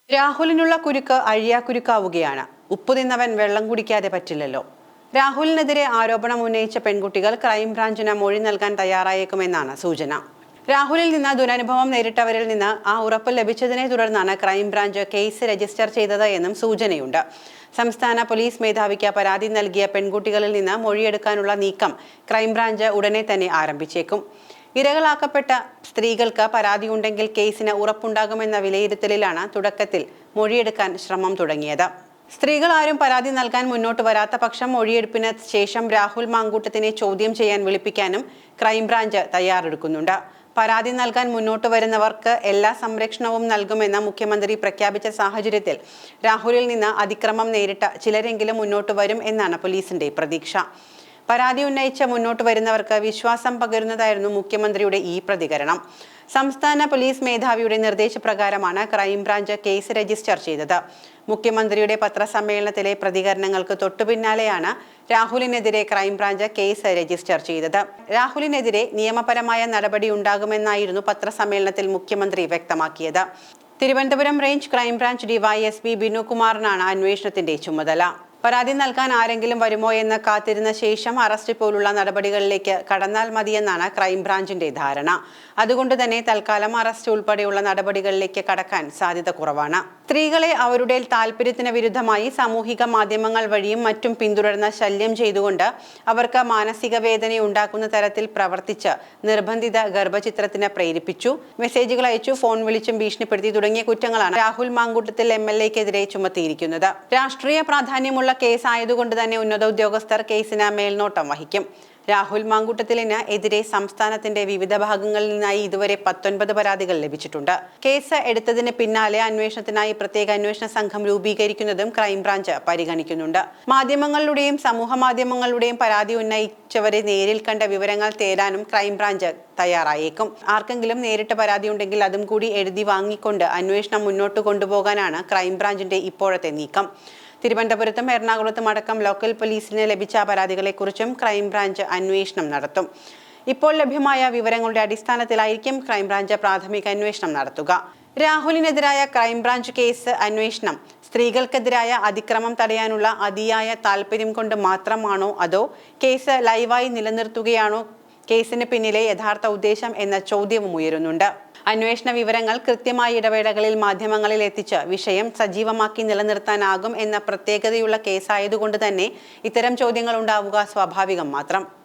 രാഹുലിനുള്ള കുരുക്ക് അഴിയാക്കുരുക്കാവുകയാണ്. ഉപ്പു തിന്നവൻ വെള്ളം കുടിക്കാതെ പറ്റില്ലല്ലോ. രാഹുലിനെതിരെ ആരോപണം ഉന്നയിച്ച പെൺകുട്ടികൾ ക്രൈംബ്രാഞ്ചിന് മൊഴി നൽകാൻ തയ്യാറായേക്കുമെന്നാണ് സൂചന. രാഹുലിൽ നിന്ന് ദുരനുഭവം നേരിട്ടവരിൽ നിന്ന് ആ ഉറപ്പ് ലഭിച്ചതിനെ തുടർന്നാണ് ക്രൈംബ്രാഞ്ച് കേസ് രജിസ്റ്റർ ചെയ്തത് എന്നും സൂചനയുണ്ട്. സംസ്ഥാന പോലീസ് മേധാവിക്ക് പരാതി നൽകിയ പെൺകുട്ടികളിൽ നിന്ന് മൊഴിയെടുക്കാനുള്ള നീക്കം ക്രൈംബ്രാഞ്ച് ഉടനെ തന്നെ ആരംഭിച്ചേക്കും. ഇരകളാക്കപ്പെട്ട സ്ത്രീകൾക്ക് പരാതിയുണ്ടെങ്കിൽ കേസിന് ഉറപ്പുണ്ടാകുമെന്ന വിലയിരുത്തലിലാണ് തുടക്കത്തിൽ മൊഴിയെടുക്കാൻ ശ്രമം തുടങ്ങിയത്. സ്ത്രീകൾ ആരും പരാതി നൽകാൻ മുന്നോട്ട് വരാത്ത പക്ഷം മൊഴിയെടുപ്പിന് ശേഷം രാഹുൽ മാങ്കൂട്ടത്തിനെ ചോദ്യം ചെയ്യാൻ വിളിപ്പിക്കാനും ക്രൈംബ്രാഞ്ച് തയ്യാറെടുക്കുന്നുണ്ട്. പരാതി നൽകാൻ മുന്നോട്ട് വരുന്നവർക്ക് എല്ലാ സംരക്ഷണവും നൽകുമെന്ന് മുഖ്യമന്ത്രി പ്രഖ്യാപിച്ച സാഹചര്യത്തിൽ രാഹുലിൽ നിന്ന് അതിക്രമം നേരിട്ട ചിലരെങ്കിലും മുന്നോട്ട് വരും എന്നാണ് പോലീസിന്റെ പ്രതീക്ഷ. പരാതി ഉന്നയിച്ച് മുന്നോട്ട് വരുന്നവർക്ക് വിശ്വാസം പകരുന്നതായിരുന്നു മുഖ്യമന്ത്രിയുടെ ഈ പ്രതികരണം. സംസ്ഥാന പോലീസ് മേധാവിയുടെ നിർദ്ദേശപ്രകാരമാണ് ക്രൈംബ്രാഞ്ച് കേസ് രജിസ്റ്റർ ചെയ്തത്. മുഖ്യമന്ത്രിയുടെ പത്രസമ്മേളനത്തിലെ പ്രതികരണങ്ങൾക്ക് തൊട്ടുപിന്നാലെയാണ് രാഹുലിനെതിരെ ക്രൈംബ്രാഞ്ച് കേസ് രജിസ്റ്റർ ചെയ്തത്. രാഹുലിനെതിരെ നിയമപരമായ നടപടി ഉണ്ടാകുമെന്നായിരുന്നു പത്രസമ്മേളനത്തിൽ മുഖ്യമന്ത്രി വ്യക്തമാക്കിയത്. തിരുവനന്തപുരം റേഞ്ച് ക്രൈംബ്രാഞ്ച് ഡിവൈഎസ്പി ബിനുകുമാറിനാണ് അന്വേഷണത്തിന്റെ ചുമതല. പരാതി നൽകാൻ ആരെങ്കിലും വരുമോ എന്ന് കാത്തിരുന്ന ശേഷം അറസ്റ്റ് പോലുള്ള നടപടികളിലേക്ക് കടന്നാൽ മതിയെന്നാണ് ക്രൈംബ്രാഞ്ചിന്റെ ധാരണ. അതുകൊണ്ട് തന്നെ തൽക്കാലം അറസ്റ്റ് ഉൾപ്പെടെയുള്ള നടപടികളിലേക്ക് കടക്കാൻ സാധ്യത കുറവാണ്. സ്ത്രീകളെ അവരുടെ താല്പര്യത്തിന് വിരുദ്ധമായി സാമൂഹിക മാധ്യമങ്ങൾ വഴിയും മറ്റും പിന്തുടർന്ന് ശല്യം ചെയ്തുകൊണ്ട് അവർക്ക് മാനസിക വേദന ഉണ്ടാക്കുന്ന തരത്തിൽ പ്രവർത്തിച്ച് നിർബന്ധിത ഗർഭചിത്രത്തിന് പ്രേരിപ്പിച്ചു, മെസ്സേജുകൾ അയച്ചു, ഫോൺ വിളിച്ചും ഭീഷണിപ്പെടുത്തി തുടങ്ങിയ കുറ്റങ്ങളാണ് രാഹുൽ മാങ്കൂട്ടത്തിൽ MLA-ക്കെതിരെ ചുമത്തിയിരിക്കുന്നത്. രാഷ്ട്രീയ പ്രാധാന്യമുള്ള കേസായതുകൊണ്ട് തന്നെ ഉന്നത ഉദ്യോഗസ്ഥർ കേസിന് മേൽനോട്ടം വഹിക്കും. രാഹുൽ മാങ്കൂട്ടത്തിലിന് എതിരെ സംസ്ഥാനത്തിന്റെ വിവിധ ഭാഗങ്ങളിൽ നിന്നായി ഇതുവരെ 19 പരാതികൾ ലഭിച്ചിട്ടുണ്ട്. കേസ് എടുത്തതിന് പിന്നാലെ അന്വേഷണത്തിനായി പ്രത്യേക അന്വേഷണ സംഘം രൂപീകരിക്കുന്നതും ക്രൈംബ്രാഞ്ച് പരിഗണിക്കുന്നുണ്ട്. മാധ്യമങ്ങളിലൂടെയും സമൂഹ മാധ്യമങ്ങളിലൂടെയും പരാതി ഉന്നയിച്ചവരെ നേരിൽ കണ്ട വിവരങ്ങൾ തേടാനും ക്രൈംബ്രാഞ്ച് തയ്യാറായേക്കും. ആർക്കെങ്കിലും നേരിട്ട് പരാതിയുണ്ടെങ്കിൽ അതും കൂടി എഴുതി വാങ്ങിക്കൊണ്ട് അന്വേഷണം മുന്നോട്ട് കൊണ്ടുപോകാനാണ് ക്രൈംബ്രാഞ്ചിന്റെ ഇപ്പോഴത്തെ നീക്കം. തിരുവനന്തപുരത്തും എറണാകുളത്തും അടക്കം ലോക്കൽ പോലീസിന് ലഭിച്ച പരാതികളെക്കുറിച്ചും ക്രൈംബ്രാഞ്ച് അന്വേഷണം നടത്തും. ഇപ്പോൾ ലഭ്യമായ വിവരങ്ങളുടെ അടിസ്ഥാനത്തിലായിരിക്കും ക്രൈംബ്രാഞ്ച് പ്രാഥമിക അന്വേഷണം നടത്തുക. രാഹുലിനെതിരായ ക്രൈംബ്രാഞ്ച് കേസ് അന്വേഷണം സ്ത്രീകൾക്കെതിരായ അതിക്രമം തടയാനുള്ള അതിയായ താല്പര്യം കൊണ്ട് മാത്രമാണോ, അതോ കേസ് ലൈവായി നിലനിർത്തുകയാണോ കേസിന് പിന്നിലെ യഥാർത്ഥ ഉദ്ദേശം എന്ന ചോദ്യവും ഉയരുന്നുണ്ട്. അന്വേഷണ വിവരങ്ങൾ കൃത്യമായ ഇടവേളകളിൽ മാധ്യമങ്ങളിൽ എത്തിച്ച് വിഷയം സജീവമാക്കി നിലനിർത്താനാകും എന്ന പ്രത്യേകതയുള്ള കേസായതുകൊണ്ട് തന്നെ ഇത്തരം ചോദ്യങ്ങൾ ഉണ്ടാവുക സ്വാഭാവികം മാത്രം.